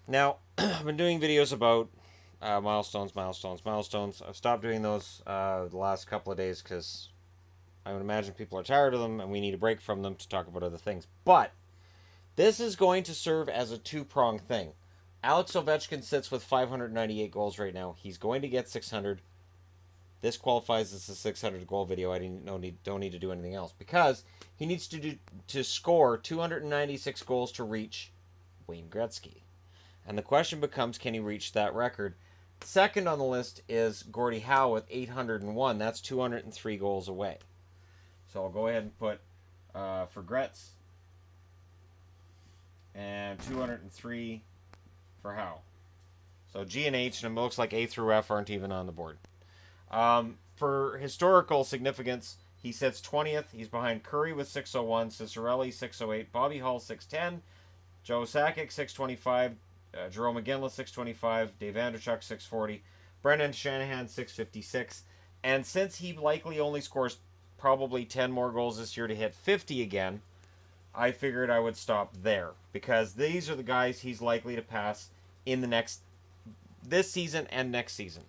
Now, I've been doing videos about milestones. I've stopped doing those the last couple of days because I would imagine people are tired of them and we need a break from them to talk about other things. But this is going to serve as a two-pronged thing. Alex Ovechkin sits with 598 goals right now. He's going to get 600. This qualifies as a 600 goal video. I don't need to do anything else because he needs to score 296 goals to reach Wayne Gretzky. And the question becomes, can he reach that record? Second on the list is Gordie Howe with 801. That's 203 goals away. So I'll go ahead and put for Gretz and 203 for Howe. So G and H, and it looks like A through F aren't even on the board. For historical significance, he sits 20th. He's behind Curry with 601, Cicerelli 608, Bobby Hull 610, Joe Sakic 625, Jerome McGinley 625, Dave Andrechuk 640, Brendan Shanahan 656. And since he likely only scores probably 10 more goals this year to hit 50 again, I figured I would stop there because these are the guys he's likely to pass in this season and next season.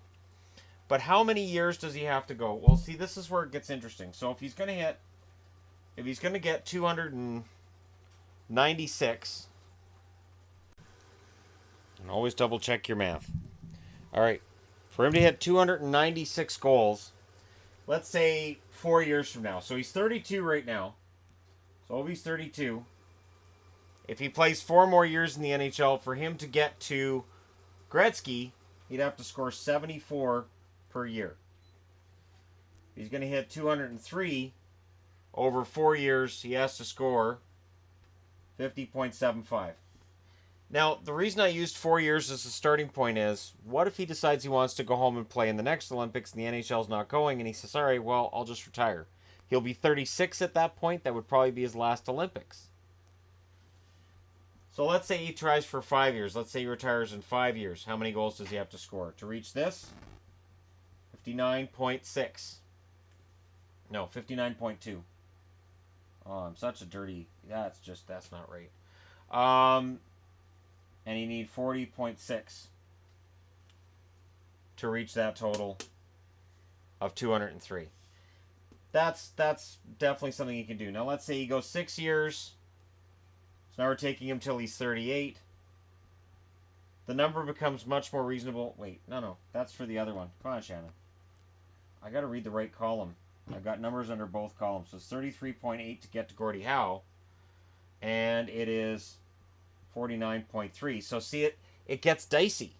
But how many years does he have to go? Well, see, this is where it gets interesting. So if he's going to get 296, and always double check your math. All right, for him to hit 296 goals, let's say 4 years from now. So he's 32 right now. So if he's 32, if he plays 4 more years in the NHL, for him to get to Gretzky, he'd have to score 74 per year. If he's going to hit 203 over 4 years, he has to score 50.75. Now, the reason I used 4 years as a starting point is, what if he decides he wants to go home and play in the next Olympics and the NHL's not going, and he says, all right, well, I'll just retire. He'll be 36 at that point. That would probably be his last Olympics. So let's say he tries for 5 years. Let's say he retires in 5 years. How many goals does he have to score to reach this? 59.6. No, 59.2. Oh, I'm such a dirty... That's not right. And you need 40.6 to reach that total of 203. That's definitely something he can do. Now let's say he goes 6 years. So now we're taking him till he's 38. The number becomes much more reasonable. Wait, no, that's for the other one. Come on, Shannon. I got to read the right column. I've got numbers under both columns. So it's 33.8 to get to Gordie Howe, and it is 49.3. So see, it gets dicey.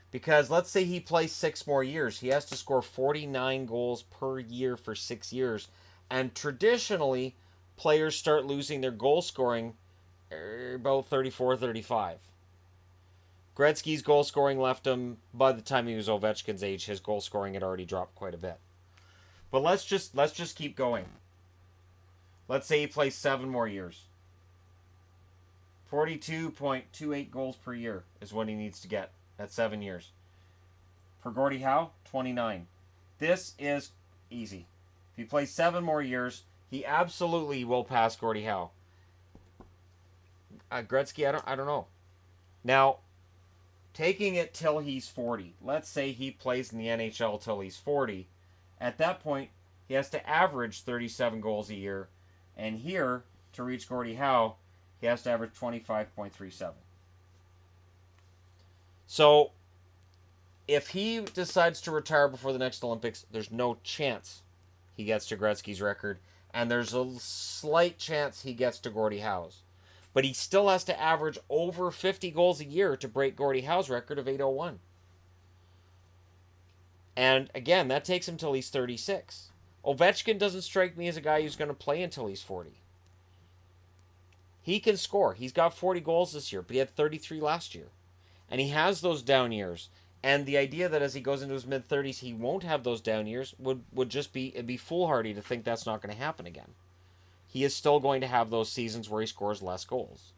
Because let's say he plays 6 more years. He has to score 49 goals per year for 6 years. And traditionally, players start losing their goal scoring about 34, 35. Gretzky's goal scoring left him by the time he was Ovechkin's age. His goal scoring had already dropped quite a bit. But let's just keep going. Let's say he plays 7 more years. 42.28 goals per year is what he needs to get at 7 years. For Gordie Howe, 29. This is easy. If he plays 7 more years, he absolutely will pass Gordie Howe. Gretzky, I don't know. Now, taking it till he's 40. Let's say he plays in the NHL till he's 40. At that point, he has to average 37 goals a year. And here, to reach Gordie Howe, he has to average 25.37. So, if he decides to retire before the next Olympics, there's no chance he gets to Gretzky's record. And there's a slight chance he gets to Gordie Howe's. But he still has to average over 50 goals a year to break Gordie Howe's record of 801. And again, that takes him till he's 36. Ovechkin doesn't strike me as a guy who's going to play until he's 40. He can score. He's got 40 goals this year, but he had 33 last year. And he has those down years. And the idea that as he goes into his mid-30s, he won't have those down years would just be, it'd be foolhardy to think that's not going to happen again. He is still going to have those seasons where he scores less goals.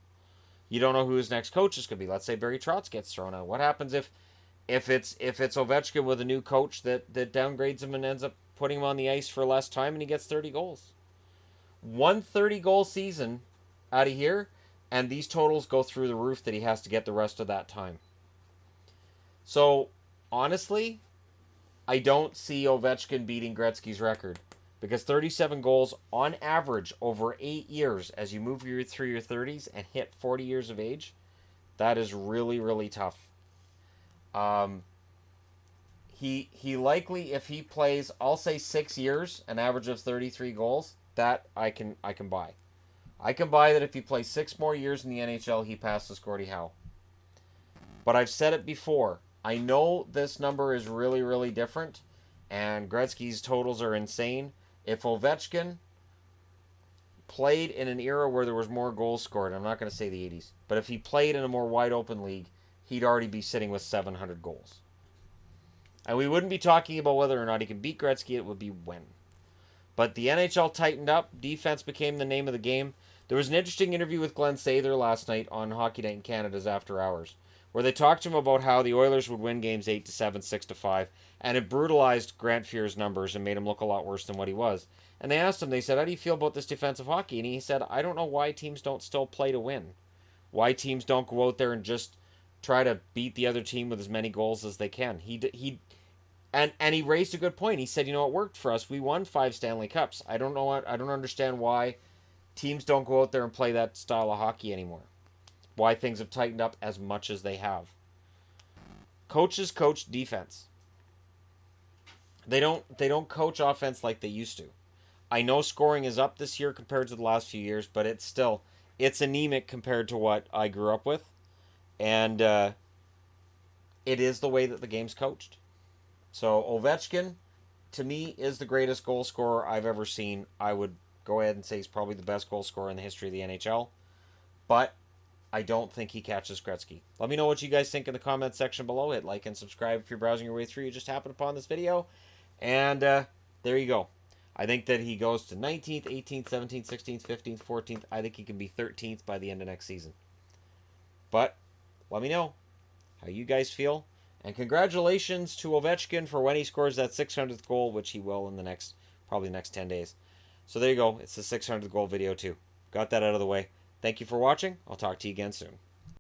You don't know who his next coach is going to be. Let's say Barry Trotz gets thrown out. What happens if it's Ovechkin with a new coach that downgrades him and ends up putting him on the ice for less time and he gets 30 goals? One 30-goal season out of here, And these totals go through the roof that he has to get the rest of that time. So, honestly, I don't see Ovechkin beating Gretzky's record. Because 37 goals on average over 8 years as you move through your 30s and hit 40 years of age, that is really, really tough. Um, he likely, if he plays, I'll say 6 years, an average of 33 goals, that I can buy. I can buy that if he plays 6 more years in the NHL, he passes Gordie Howe. But I've said it before. I know this number is really, really different, and Gretzky's totals are insane. If Ovechkin played in an era where there was more goals scored, I'm not going to say the 80s, but if he played in a more wide open league, he'd already be sitting with 700 goals. And we wouldn't be talking about whether or not he can beat Gretzky, it would be when. But the NHL tightened up. Defense became the name of the game. There was an interesting interview with Glenn Sather last night on Hockey Night in Canada's After Hours, where they talked to him about how the Oilers would win games 8-7, 6-5, and it brutalized Grant Fuhr's numbers and made him look a lot worse than what he was. And they asked him, they said, how do you feel about this defensive hockey? And he said, I don't know why teams don't still play to win. Why teams don't go out there and just try to beat the other team with as many goals as they can. And he raised a good point. He said, you know, it worked for us. We won 5 Stanley Cups. I don't understand why teams don't go out there and play that style of hockey anymore. Why things have tightened up as much as they have. Coaches coach defense. They don't coach offense like they used to. I know scoring is up this year compared to the last few years, but it's anemic compared to what I grew up with. And it is the way that the game's coached. So Ovechkin, to me, is the greatest goal scorer I've ever seen. I would go ahead and say he's probably the best goal scorer in the history of the NHL. But I don't think he catches Gretzky. Let me know what you guys think in the comment section below. Hit like and subscribe if you're browsing your way through. You just happened upon this video. And there you go. I think that he goes to 19th, 18th, 17th, 16th, 15th, 14th. I think he can be 13th by the end of next season. But let me know how you guys feel. And congratulations to Ovechkin for when he scores that 600th goal, which he will in the next 10 days. So there you go. It's the 600th goal video too. Got that out of the way. Thank you for watching. I'll talk to you again soon.